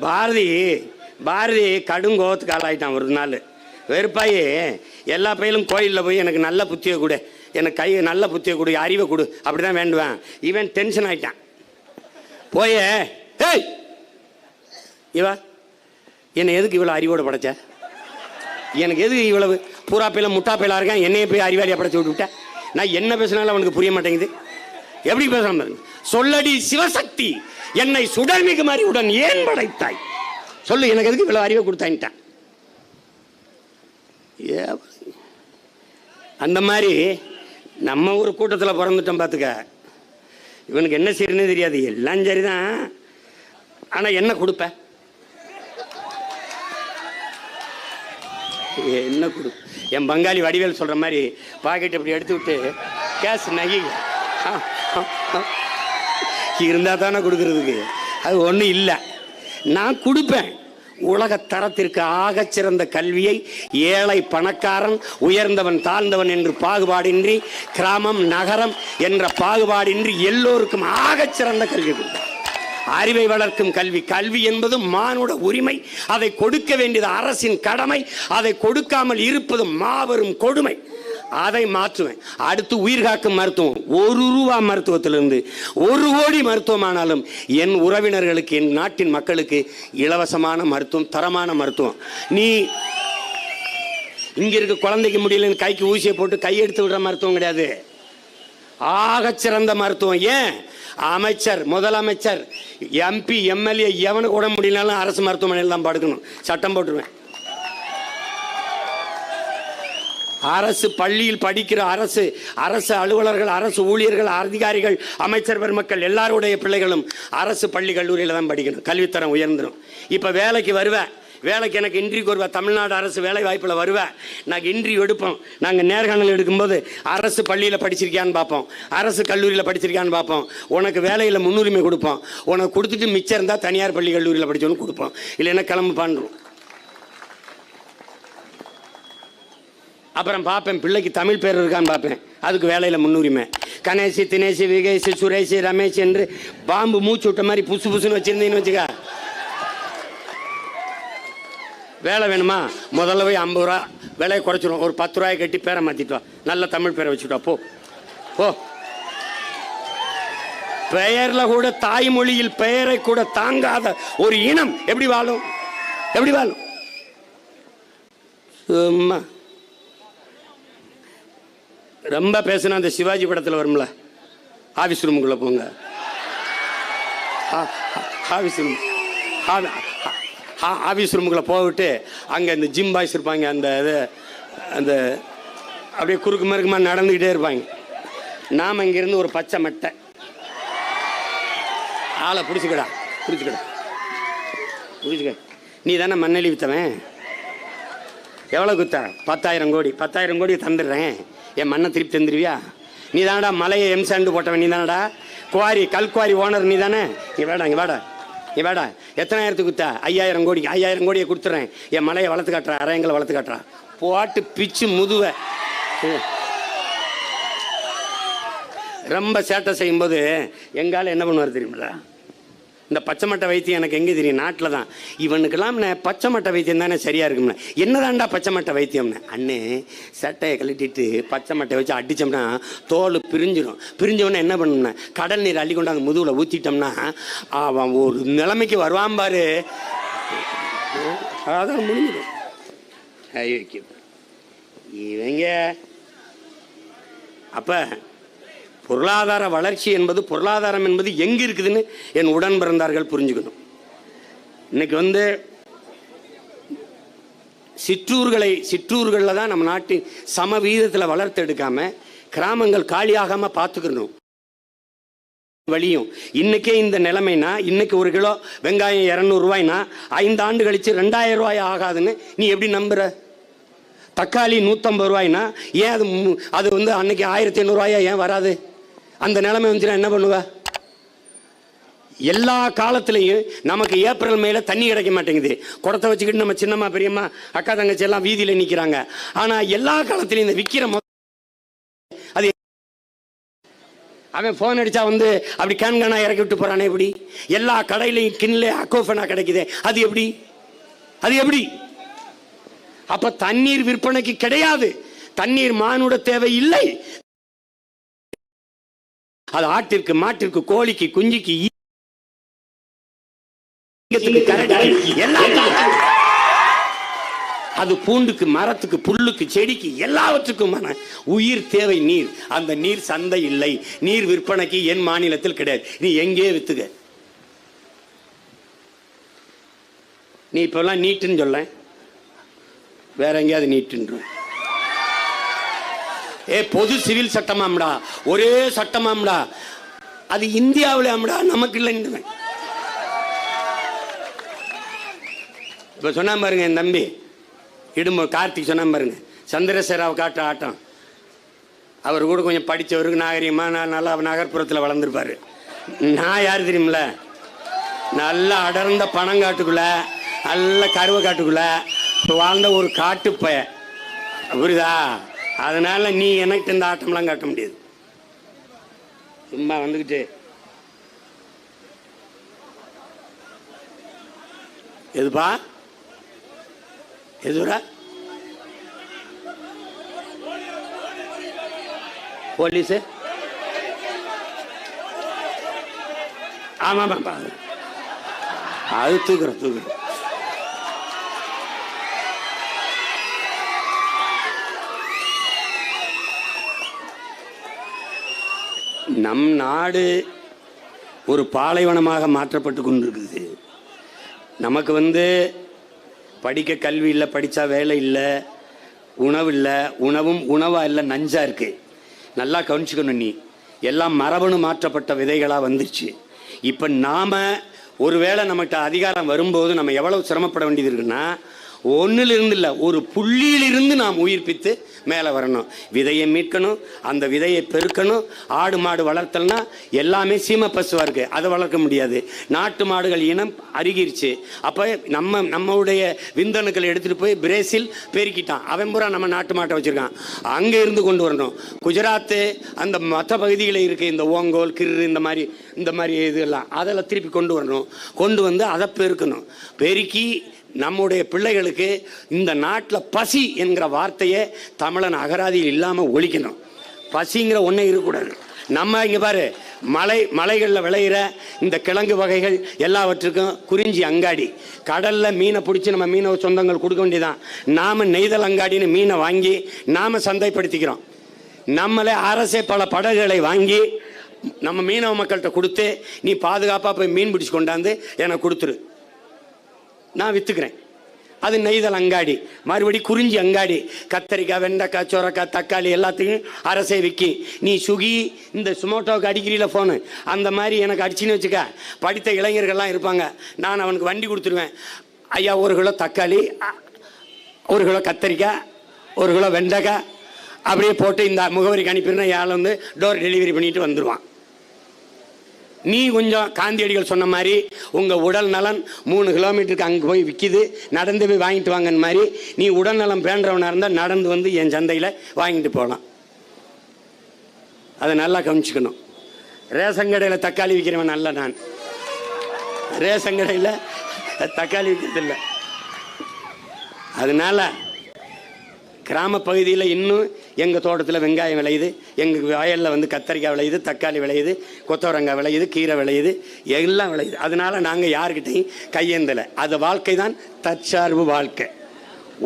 பாரதி பாரதி கடும் கோவத்துக்கு ஆளாயிட்டான். ஒரு நாள் வெறுப்பாயி எல்லா பையிலும் கோயிலில் போய் எனக்கு நல்ல புத்தியை கொடு, எனக்கு கை நல்ல புத்தியை கொடு, அறிவை கொடு, அப்படி தான் வேண்டுவேன். இவன் டென்ஷன் ஆகிட்டான். போய ஏய் இவா என்னை எதுக்கு இவ்வளோ அறிவோடு படைச்ச? எனக்கு எதுக்கு இவ்வளவு பூரா பையில முட்டா பையிலா இருக்கான், என்னையே போய் அறிவாளியாக படைச்சி விட்டு விட்டேன். நான் என்ன பேசினாலும் அவனுக்கு புரிய மாட்டேங்குது. எப்படி பேசலாம்? சொல்லடி சிவசக்தி, என்னை சுடர்மிகு மாதிரியுடன் ஏன் படைத்தாய்? சொல்லு, எனக்கு எதுக்கு இவ்வளவு அறிவை கொடுத்தான்ட்டான். அந்த மாதிரி நம்ம ஒரு கூட்டத்தில் பிறந்துட்டோம் பார்த்துக்க. இவனுக்கு என்ன சரின்னு தெரியாது, எல்லாம் சரிதான். ஆனால் என்ன கொடுப்ப? என்ன கொடு? என் பங்காளி வடிவேல் சொல்கிற மாதிரி பாக்கெட் இப்படி எடுத்து விட்டு கேஸ் நகி இருந்தால் தானே கொடுக்கறதுக்கு. அது ஒன்றும் இல்லை. நான் கொடுப்பேன். உலக தரத்திற்கு ஆகச்சிறந்த கல்வியை ஏழை பணக்காரன், உயர்ந்தவன் தாழ்ந்தவன் என்று பாகுபாடின்றி, கிராமம் நகரம் என்ற பாகுபாடின்றி எல்லோருக்கும் ஆகச்சிறந்த கல்வி கொடுப்பேன். அறிவை வளர்க்கும் கல்வி. கல்வி என்பது மானுட உரிமை. அதை கொடுக்க வேண்டியது அரசின் கடமை. அதை கொடுக்காமல் இருப்பது மாபெரும் கொடுமை. அதை மாற்றுவேன். அடுத்து உயிர் காக்கும் மருத்துவம். 1 ரூபா மருத்துவத்திலிருந்து 1 கோடி மருத்துவமானாலும் என் உறவினர்களுக்கு, என் நாட்டின் மக்களுக்கு இலவசமான மருத்துவம், தரமான மருத்துவம். நீ இங்க இருக்க குழந்தைக்கு முடியலன்னு கைக்கு ஊசியை போட்டு கையெடுத்து விடுற மருத்துவம் கிடையாது. ஆகச்சிறந்த மருத்துவம். ஏன்? அமைச்சர், முதலமைச்சர், MP, MLA எவனுக்கு உடம்பு முடியலனாலும் அரசு மருத்துவமனையில் தான் படுக்கணும். சட்டம் போட்டுருவேன். அரசு பள்ளியில் படிக்கிற அரசு அலுவலர்கள், அரசு ஊழியர்கள், அதிகாரிகள், அமைச்சர் பெருமக்கள் எல்லாருடைய பிள்ளைகளும் அரசு பள்ளி கல்லூரியில் தான் படிக்கணும். கல்வித்தரம் உயர்ந்துடும். இப்போ வேலைக்கு வருவேன். வேலைக்கு எனக்கு இன்டர்வியூக்கு வருவேன். தமிழ்நாடு அரசு வேலை வாய்ப்பில் வருவேன். நாங்கள் இன்டர்வியூ எடுப்போம். நாங்கள் நேர்காணல் எடுக்கும்போது அரசு பள்ளியில் படிச்சிருக்கியான்னு பார்ப்போம், அரசு கல்லூரியில் படிச்சிருக்கியான்னு பார்ப்போம். உனக்கு வேலையில் முன்னுரிமை கொடுப்போம். உனக்கு கொடுத்துட்டு மிச்சம் இருந்தால் தனியார் பள்ளி கல்லூரியில் படித்தோன்னு கொடுப்போம். இல்லைன்னா கிளம்பு பண்ணுறோம். அப்புறம் பார்ப்பேன் பிள்ளைக்கு தமிழ் பேர் இருக்கான்னு பார்ப்பேன். அதுக்கு வேலையில் முன்னுரிமை. கணேஷ், தினேஷ், விகேஷ், சுரேஷ், ரமேஷ் என்று பாம்பு மூச்சு விட்ட மாதிரி புசு புசுன்னு வச்சிருந்தீங்கன்னு வச்சுக்க. வேலை வேணுமா? முதல்ல போய் 50 ரூபா விலையை குறைச்சிடும். ஒரு 10 ரூபாயை கட்டி பேரை மாற்றிட்டு வா. நல்ல தமிழ் பேரை வச்சுட்டா. போ போ. பெயரில் கூட, தாய்மொழியில் பெயரை கூட தாங்காத ஒரு இனம் எப்படி வாழும்? எப்படி வாழும்? சும்மா ரொம்ப பேசுனா அந்த சிவாஜி படத்தில் வரும்ல, ஆஃபீஸ் ரூமுக்குள்ளே போங்க. ஆஃபீஸ் ரூம் ஆஃபீஸ் ரூமுக்குள்ளே போவிட்டு அங்கே இந்த ஜிம் பாய்ஸ் இருப்பாங்க. அந்த அப்படியே குறுக்கு மறுக்குமா நடந்துக்கிட்டே இருப்பாங்க. நாம் இங்கேருந்து ஒரு பச்சை மட்டை ஆளை பிடிச்சிக்கடா. நீ தானே மண்ணெளி வித்தவன். எவ்வளோ குத்த? 10,000 கோடி. 10,000 கோடி தந்துடுறேன். என் மண்ணை திருப்பி தந்துடுவியா? நீ தானடா மலையை எம்சாண்டு போட்டவன். நீ தானடா குவாரி, கல்குவாரி ஓனர். நீ தானே. இங்கே வேடா எத்தனாயிரத்துக்கு குத்தா? 5,000 கோடி. 5,000 கோடியை கொடுத்துட்றேன். என் மலையை வளர்த்து காட்டுறேன், அரையங்களை வளர்த்து காட்டுறான். போட்டு பிச்சு முதுவை. ரொம்ப சேட்டை செய்யும்போது எங்கால என்ன பண்ணுவார் தெரியுமில்ல? இந்த பச்சை மட்டை வைத்தியம் எனக்கு எங்கே தெரியும்? நாட்டில் தான். இவனுக்கெல்லாம் பச்சை மட்டை வைத்தியம் தானே சரியாக இருக்கும்ண்ணே. என்னதான்டா பச்சை மட்டை வைத்தியம்னு? அண்ணே சட்டையை கழட்டிட்டு பச்சை மட்டை வச்சு அடித்தோம்னா தோல் பிரிஞ்சிடும். பிரிஞ்சவொன்னே என்ன பண்ணணும்னா கடல் நீர் அள்ளி கொண்டு அந்த முதுகில் ஊற்றிட்டோம்னா அவன் ஒரு நிலைமைக்கு வருவான் பாரு. அதான் முடிஞ்சிடும். இவங்க அப்போ பொருளாதார வளர்ச்சி என்பது, பொருளாதாரம் என்பது எங்கே இருக்குதுன்னு என் உடன் பிறந்தார்கள் புரிஞ்சுக்கணும். இன்னைக்கு சிற்றூர்களில் தான் நம்ம நாட்டின் சம வீதத்தில் வளர்த்து எடுக்காம கிராமங்கள் காலியாகாமல் பார்த்துக்கணும். வழியும் இன்னைக்கே இந்த நிலைமைனா, இன்னைக்கு 1 கிலோ வெங்காயம் 200 ரூபாய்னா 5 ஆண்டு கழிச்சு 2000 ரூபாய் ஆகாதுன்னு நீ எப்படி நம்புற? தக்காளி 150 ரூபாய்னா ஏன் அது அன்னைக்கு 1500 ரூபாயா ஏன் வராது? அந்த நிலைமை வந்துச்சுன்னா என்ன பண்ணுவ? எல்லா காலத்திலையும் நமக்கு ஏப்ரல் மேல தண்ணி கிடைக்க மாட்டேங்குது. குடத்தை வச்சுக்கிட்டு நம்ம சின்னம்மா, பெரியம்மா, அக்கா, தங்கச்சி எல்லாம் வீதியில் நிற்கிறாங்க. ஆனால் எல்லா காலத்திலையும் இந்த விற்கிற அது அவன் போன் அடிச்சா வந்து அப்படி கேன்கானா இறக்கி விட்டு போறானே எப்படி? எல்லா கடையிலையும் கிண்ல அக்கோஃபனா கிடைக்குது, அது எப்படி? அது எப்படி? அப்ப தண்ணீர் விற்பனைக்கு கிடையாது, தண்ணீர் மானுட தேவை இல்லை. அது ஆட்டிற்கு, மாட்டிற்கு, கோழிக்கு, குஞ்சிக்கு, அது பூண்டுக்கு, மரத்துக்கு, புல்லுக்கு, செடிக்கு, எல்லாவற்றுக்கும் உயிர் தேவை நீர். அந்த நீர் சந்தை இல்லை, நீர் விற்பனைக்கு என் மாநிலத்தில் கிடையாது. நீ எங்கே வித்துக? நீ இப்பெல்லாம் நீட்டுன்னு சொல்ல, வேற எங்கேயாவது நீட்டுன்ற. பொது சிவில் சட்டமாம்டா, ஒரே சட்டமாம்டா, அது இந்தியாவில் ஆம்டா, நமக்கு இல்லை. இப்ப சொன்னா பாருங்க என் தம்பி இடும்போ கார்த்திக் சொன்னா பாருங்க, சந்திரசேராவை காட்ட ஆட்டம். அவர் கூட கொஞ்சம் படித்தவருக்கு நாகரிகமா நல்லா நகர்ப்புறத்தில் வளர்ந்துருப்பாரு. நான் யார் தெரியுமில்ல, நல்ல அடர்ந்த பனங்காட்டுக்குள்ள, நல்ல கருவை காட்டுக்குள்ள வாழ்ந்த ஒரு காட்டுப்பய, புரியுதா? அதனால நீ எனக்கு இந்த ஆட்டம்லாம் காட்ட முடியாது. சும்மா வந்துக்கிட்டு எதுப்பா எதுரா போலீஸ்? ஆமாப்பா, அது தூக்குறோம். நம் நாடு ஒரு பாலைவனமாக மாற்றப்பட்டு கொண்டிருக்குது. நமக்கு வந்து படிக்க கல்வி இல்லை, படித்தா வேலை இல்லை, உணவு இல்லை, உணவும் உணவாக இல்லை, நஞ்சா இருக்கு. நல்லா கவனிச்சுக்கணும், நீ எல்லாம் மரபணு மாற்றப்பட்ட விதைகளாக வந்துருச்சு. இப்போ நாம் ஒருவேளை நம்மகிட்ட அதிகாரம் வரும்போது நம்ம எவ்வளவு சிரமப்பட வேண்டியது இருக்குன்னா, ஒன்றிலிருந்து இல்லை, ஒரு புள்ளியிலிருந்து நாம் உயிர்ப்பித்து மேலே வரணும். விதையை மீட்கணும், அந்த விதையை பெருக்கணும். ஆடு மாடு வளர்த்தல்னா எல்லாமே சீம பசுவாக இருக்குது, அதை வளர்க்க முடியாது. நாட்டு மாடுகள் இனம் அருகிருச்சு. அப்போ நம்மளுடைய விந்தணுக்களை எடுத்துகிட்டு போய் பிரேசில் பெருக்கிட்டான், அவன் பூரா நம்ம நாட்டு மாட்டை வச்சுருக்கான். அங்கே இருந்து கொண்டு வரணும். குஜராத்து அந்த மற்ற பகுதிகளில் இருக்குது இந்த ஓங்கோல், கிரு, இந்த மாதிரி இதெல்லாம், அதெல்லாம் திருப்பி கொண்டு வரணும். கொண்டு வந்து அதை பெருக்கணும். பெருக்கி நம்முடைய பிள்ளைகளுக்கு இந்த நாட்டில் பசி என்கிற வார்த்தையை தமிழன் அகராதியில் இல்லாமல் ஒழிக்கணும். பசிங்கிற ஒன்றே இருக்கக்கூடாது. நம்ம இங்கே பாரு, மலைகளில் விளையிற இந்த கிழங்கு வகைகள் எல்லாவற்றுக்கும் குறிஞ்சி அங்காடி, கடலில் மீனை பிடிச்சி நம்ம மீனவ சொந்தங்கள் கொடுக்க வேண்டியதான். நாம் நெய்தல் அங்காடின்னு மீனை வாங்கி நாம் சந்தைப்படுத்திக்கிறோம். நம்மளே அரசே பல படகுகளை வாங்கி நம்ம மீனவ மக்கள்கிட்ட கொடுத்து, நீ பாதுகாப்பாக போய் மீன் பிடிச்சி கொண்டாந்து எனக்கு கொடுத்துரு, நான் விற்றுக்கிறேன். அது நெய்தல் அங்காடி. மறுபடி குறிஞ்சி அங்காடி, கத்தரிக்காய், வெண்டைக்காய், சொரக்காய், தக்காளி எல்லாத்தையும் அரசே விற்கி. நீ சுகி இந்த சுமோட்டோவுக்கு அடிக்கிறீல ஃபோனு, அந்த மாதிரி எனக்கு அடிச்சுன்னு வச்சுக்க, படித்த இளைஞர்கள்லாம் இருப்பாங்க, நான் அவனுக்கு வண்டி கொடுத்துருவேன். ஐயா 1 கிலோ தக்காளி, 1 கிலோ கத்தரிக்காய், 1 கிலோ வெண்டைக்காய் அப்படியே போட்டு இந்த முகவரிக்கு அனுப்பிடுனா யாழ் வந்து டோர் டெலிவரி பண்ணிட்டு வந்துடுவான். நீ கொஞ்சம் காந்தியடிகள் சொன்ன மாதிரி உங்கள் உடல் நலன் 3 கிலோமீட்டருக்கு அங்கே போய் விற்கிது, நடந்து போய் வாங்கிட்டு வாங்கன்னு மாதிரி நீ உடல் நலம் பேண்டவனாக இருந்தால் நடந்து வந்து என் சந்தையில் வாங்கிட்டு போகலாம். அதை நல்லா கவனிச்சுக்கணும். ரேஷன் கடையில் தக்காளி விற்கிறவன் அல்ல நான், ரேஷன் கடையில் தக்காளி விற்கிறதில்லை. அதனால கிராம பகுதியில் இன்னும் எங்கள் தோட்டத்தில் வெங்காயம் விளையுது, எங்கள் வயலில் வந்து கத்தரிக்காய் விளையுது, தக்காளி விளையுது, கொத்தவரங்காய் விளையுது, கீரை விளையுது, எல்லாம் விளையுது. அதனால் நாங்கள் யாருக்கிட்டையும் கையேந்தலை. அது வாழ்க்கை தான் தற்சார்பு வாழ்க்கை.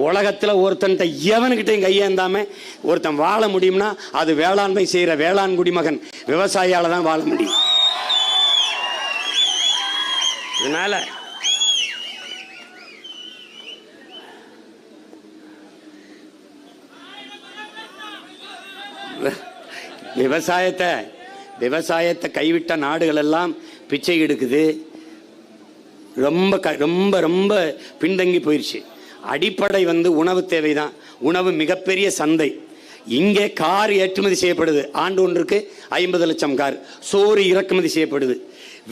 உலகத்தில் ஒருத்தன்ட்ட எவனுக்கிட்டையும் கையேந்தாமல் ஒருத்தன் வாழ முடியும்னா அது வேளாண்மை செய்கிற வேளாண் குடிமகன் விவசாயியால் தான் வாழ முடியும். அதனால் விவசாயத்தை கைவிட்ட நாடுகள் எல்லாம் பிச்சை எடுக்குது, ரொம்ப ரொம்ப ரொம்ப பின்தங்கி போயிடுச்சு. அடிப்படை வந்து உணவு தேவை தான். உணவு மிகப்பெரிய சந்தை. இங்கே கார் ஏற்றுமதி செய்யப்படுது, ஆண்டு ஒன்றுக்கு 50 லட்சம் கார். சோறு இறக்குமதி செய்யப்படுது,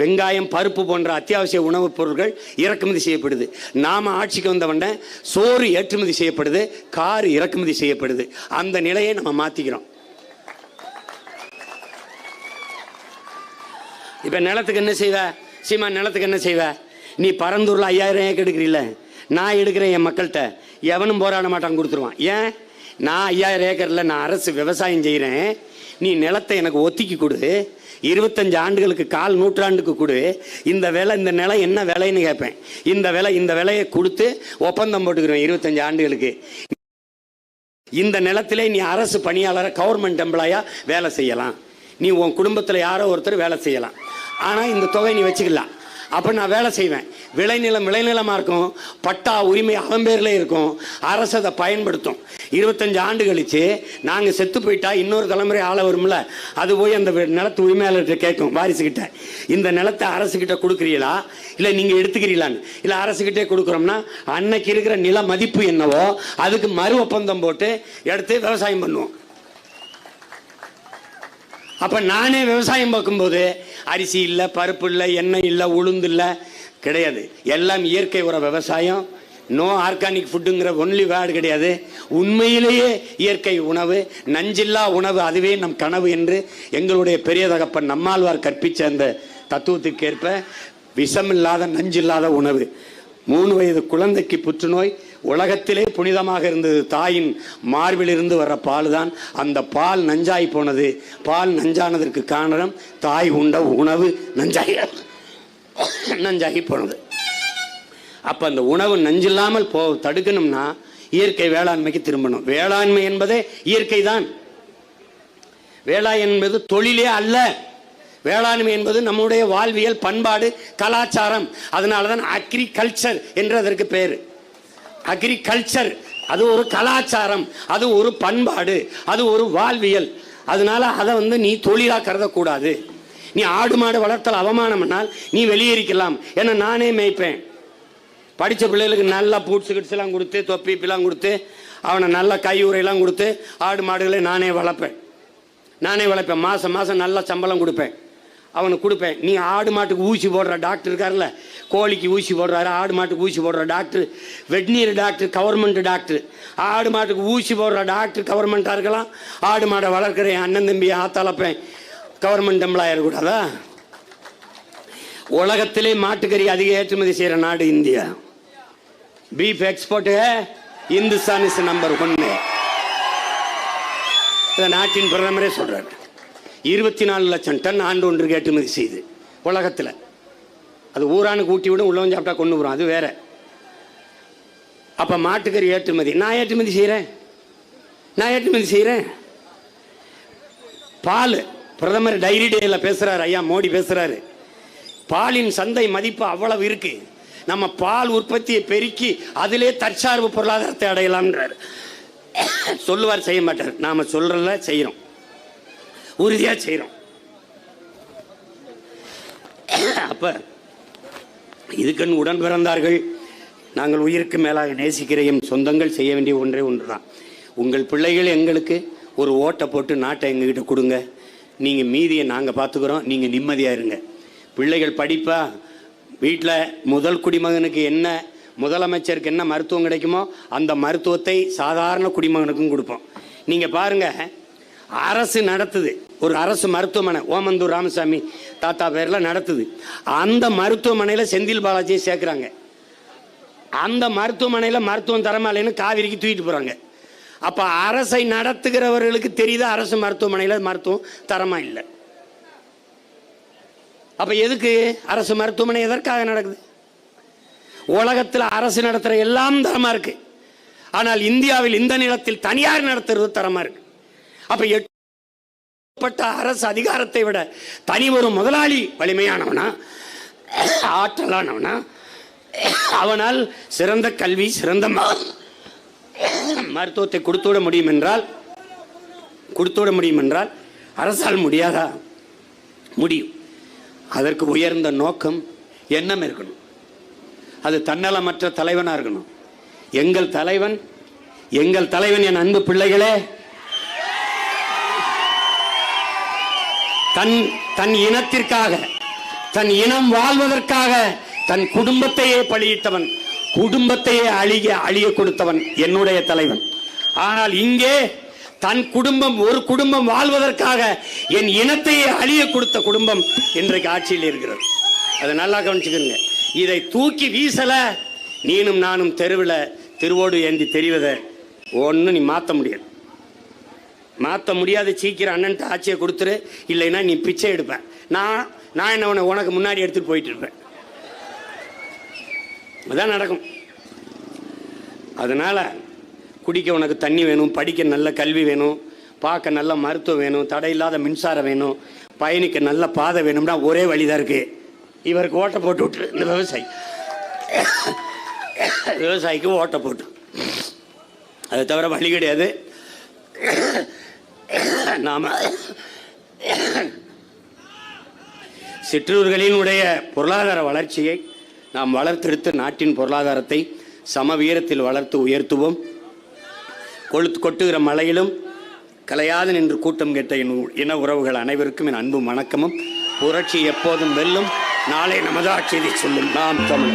வெங்காயம், பருப்பு போன்ற அத்தியாவசிய உணவுப் பொருட்கள் இறக்குமதி செய்யப்படுது. நாம் ஆட்சிக்கு வந்தவொடனே சோறு ஏற்றுமதி செய்யப்படுது, கார் இறக்குமதி செய்யப்படுது. அந்த நிலையை நம்ம மாற்றிக்கிறோம். இப்ப நிலத்துக்கு என்ன செய்வ சீமா? நிலத்துக்கு என்ன செய்வ நீ? பரந்தூர்ல 5000 ஏக்கர் எடுக்கிறீல்ல, நான் எடுக்கிறேன் என் மக்கள்கிட்ட, எவனும் போராட மாட்டான், கொடுத்துருவான். ஏன்? நான் 5000 ஏக்கர்ல நான் அரசு விவசாயம் செய்கிறேன், நீ நிலத்தை எனக்கு ஒத்திக்கி கொடு, 25 ஆண்டுகளுக்கு, 1/4 நூற்றாண்டுக்கு கொடு, இந்த விலை, இந்த நிலம் என்ன விலைன்னு கேட்பேன், இந்த விலையை கொடுத்து ஒப்பந்தம் போட்டுக்கிறேன் 25 ஆண்டுகளுக்கு. இந்த நிலத்திலே நீ அரசு பணியாளரை, கவர்மெண்ட் எம்ப்ளாயா வேலை செய்யலாம், நீ உன் குடும்பத்தில் யாரோ ஒருத்தர் வேலை செய்யலாம், ஆனால் இந்த தொகை நீ வச்சுக்கலாம். அப்போ நான் வேலை செய்வேன். விளைநிலமாக இருக்கும், பட்டா உரிமை அவன் பேரில் இருக்கும், அரசு அதை பயன்படுத்தும். 25 ஆண்டு கழிச்சு நாங்கள் செத்து போயிட்டா இன்னொரு தலைமுறை ஆள வரும்ல, அது போய் அந்த நிலத்து உரிமையாளர்கிட்ட கேட்கும், வாரிசுக்கிட்ட, இந்த நிலத்தை அரசுக்கிட்ட கொடுக்குறீங்களா இல்லை நீங்கள் எடுத்துக்கிறீங்களான்னு. இல்லை அரசுக்கிட்டே கொடுக்குறோம்னா அன்னைக்கு இருக்கிற நில மதிப்பு என்னவோ அதுக்கு மறு ஒப்பந்தம் போட்டு எடுத்து விவசாயம் பண்ணுவோம். அப்போ நானே விவசாயம் பார்க்கும்போது அரிசி இல்லை, பருப்பு இல்லை, எண்ணெய் இல்லை, உளுந்து இல்லை, கிடையாது. எல்லாம் இயற்கை உர விவசாயம். நோ ஆர்கானிக் ஃபுட்டுங்கிற ஒன்லி வேர்டு கிடையாது. உண்மையிலேயே இயற்கை உணவு, நஞ்சில்லா உணவு, அதுவே நம் கனவு என்று எங்களுடைய பெரிய தகப்பன் நம்மாழ்வார் கற்பித்த அந்த தத்துவத்துக்கேற்ப விஷமில்லாத நஞ்சில்லாத உணவு. 3 வயது குழந்தைக்கு புற்றுநோய், உலகத்திலே புனிதமாக இருந்தது தாயின் மார்பிலிருந்து வர்ற பால் தான். அந்த பால் நஞ்சாகி போனது. பால் நஞ்சானதற்கு காரணம் தாய் உண்ட உணவு நஞ்சாகி போனது. அப்போ அந்த உணவு நஞ்சில்லாமல் தடுக்கணும்னா இயற்கை வேளாண்மைக்கு திரும்பணும். வேளாண்மை என்பதே இயற்கை தான். வேளாண் என்பது தொழிலே அல்ல. வேளாண்மை என்பது நம்முடைய வாழ்வியல், பண்பாடு, கலாச்சாரம். அதனால தான் அக்ரிகல்ச்சர் என்று அதற்கு பேர். அக்ரிகல்ச்சர் அது ஒரு கலாச்சாரம், அது ஒரு பண்பாடு, அது ஒரு வாழ்வியல். அதனால அதை நீ தொழிலாக கருதக்கூடாது. நீ ஆடு மாடு வளர்த்தல் அவமானம்னால் நீ வெளியேறிக்கலாம். ஏன்னா நானே மேய்ப்பேன். படித்த பிள்ளைகளுக்கு நல்லா பூட்ஸு கிட்ஸ்லாம் கொடுத்து, தொப்பிலாம் கொடுத்து, அவனை நல்லா கையுறையெல்லாம் கொடுத்து ஆடு மாடுகளை நானே வளர்ப்பேன். மாதம் மாதம் நல்லா சம்பளம் கொடுப்பேன், அவனுக்கு கொடுப்பேன். நீ ஆடு மாட்டுக்கு ஊசி போடுற டாக்டர் இருக்கார்ல, கோழிக்கு ஊசி போடுறாரு, ஆடு மாட்டுக்கு ஊசி போடுற doctor, veterinary doctor, government doctor. ஆடு மாட்டுக்கு ஊசி போடுற டாக்டர் கவர்மெண்ட்டாக இருக்கலாம், ஆடு மாடை வளர்க்குறேன் அண்ணன் தம்பி ஆத்தாளப்பேன் கவர்மெண்ட் எம்ப்ளாயர் கூடாதா? உலகத்திலே மாட்டுக்கறி அதிக ஏற்றுமதி செய்கிற நாடு India. Beef export Hindustan is number 1. நாட்டின் பிரதமரே சொல்றாரு. 24 லட்சம் டன் ஆண்டு ஒன்றுக்கு ஏற்றுமதி செய்து உலகத்தில். அது ஊரானுக்கு ஊட்டி விடும், உள்ளவன் சாப்பிட்டா கொண்டு வரும், அது வேற. அப்போ மாட்டுக்கறி ஏற்றுமதி நான் ஏற்றுமதி செய்கிறேன். பால் பிரதமர் டைரி டேல பேசுறாரு, ஐயா மோடி பேசுறாரு. பாலின் சந்தை மதிப்பு அவ்வளவு இருக்கு, நம்ம பால் உற்பத்தியை பெருக்கி அதிலே தற்சார்பு பொருளாதாரத்தை அடையலாம்ன்றார். சொல்லுவார், செய்ய மாட்டார். நாம சொல்றத செய்யறோம், உறுதியா செய்யறோம். அப்ப இதுக்கென்னு உடன் பிறந்தார்கள். நாங்கள் உயிருக்கு மேலாக நேசிக்கிற எம் சொந்தங்கள் செய்ய வேண்டிய ஒன்றே ஒன்றுதான். உங்கள் பிள்ளைகள் எங்களுக்கு ஒரு ஓட்டை போட்டு நாட்டை எங்ககிட்ட கொடுங்க, நீங்க மீதியை நாங்கள் பார்த்துக்கிறோம், நீங்க நிம்மதியா இருங்க. பிள்ளைகள் படிப்பா, வீட்டில் முதல் குடிமகனுக்கு என்ன, முதலமைச்சருக்கு என்ன மருத்துவம் கிடைக்குமோ அந்த மருத்துவத்தை சாதாரண குடிமகனுக்கும் கொடுப்போம். நீங்க பாருங்க, அரசு நடத்துது ஒரு அரசு மருத்துவமனை, ஓமந்தூர் ராமசாமி தாத்தா பேர்ல நடத்துது. அந்த மருத்துவமனையில் செந்தில் பாலாஜியை சேர்க்குறாங்க. அந்த மருத்துவமனையில் மருத்துவம் தரமாலைன்னு காவிரிக்கு தூக்கிட்டு போறாங்க. அப்ப அரசை நடத்துகிறவர்களுக்கு தெரியுது அரசு மருத்துவமனையில் மருத்துவம் தரமா இல்லை. அப்ப எதுக்கு அரசு மருத்துவமனை எதற்காக நடக்குது? உலகத்தில் அரசு நடத்துற எல்லாம் தரமா இருக்கு, ஆனால் இந்தியாவில் இந்த நிலத்தில் தனியார் நடத்துறது தரமா இருக்கு. அப்ப எட்டப்பட்ட அரசு அதிகாரத்தை விட தனி ஒரு முதலாளி வலிமையானவனா, ஆற்றலானவனா, அவனால் சிறந்த கல்வி, சிறந்த மருத்துவத்தை கொடுத்துவிட முடியும் என்றால் அரசால் முடியாதா? முடியும். அதற்கு உயர்ந்த நோக்கம், எண்ணம் இருக்கணும். அது தன்னலமற்ற தலைவனா இருக்கணும். எங்கள் தலைவன் என் அன்பு பிள்ளைகளே, தன் இனத்திற்காக, தன் இனம் வாழ்வதற்காக தன் குடும்பத்தையே பலியிட்டவன், குடும்பத்தையே அழிய கொடுத்தவன் என்னுடைய தலைவன். ஆனால் இங்கே தன் குடும்பம், ஒரு குடும்பம் வாழ்வதற்காக என் இனத்தையே அழிய கொடுத்த குடும்பம் இன்றைக்கு ஆட்சியில் இருக்கிறது. அதை நல்லா கவனிச்சுக்கோங்க. இதை தூக்கி வீசல, நீனும் நானும் தெருவில் திருவோடு ஏந்தி தெரிவதை ஒன்றும் நீ மாற்ற முடியாது. மாற்ற முடியாது. சீக்கிரம் அண்ணன்ட்ட ஆட்சியை கொடுத்துரு, இல்லைன்னா நீ பிச்சை எடுப்பேன். நான் என்ன உனக்கு முன்னாடி எடுத்துட்டு போயிட்டு இருப்பேன். அதான் நடக்கும். அதனால குடிக்க உனக்கு தண்ணி வேணும், படிக்க நல்ல கல்வி வேணும், பார்க்க நல்ல மருத்துவம் வேணும், தடையில்லாத மின்சாரம் வேணும், பயணிக்க நல்ல பாதை வேணும்னா ஒரே வழிதான் இருக்கு. இவருக்கு ஓட்டை போட்டு விட்டுரு. இந்த விவசாயிக்கு ஓட்டை போட்டு, அதை தவிர வழி கிடையாது. நாம சிற்றூர்களினுடைய பொருளாதார வளர்ச்சியை நாம் வளர்த்தெடுத்து நாட்டின் பொருளாதாரத்தை சமவீரத்தில் வளர்த்து உயர்த்துவோம். கொட்டுகிற மழையிலும் கலையாது நின்று கூட்டம் கேட்ட என் இன உறவுகள் அனைவருக்கும் என் அன்பும் வணக்கமும். புரட்சி எப்போதும் வெல்லும். நாளை நமது ஆட்சியை சொல்லும். நாம் தமிழ்.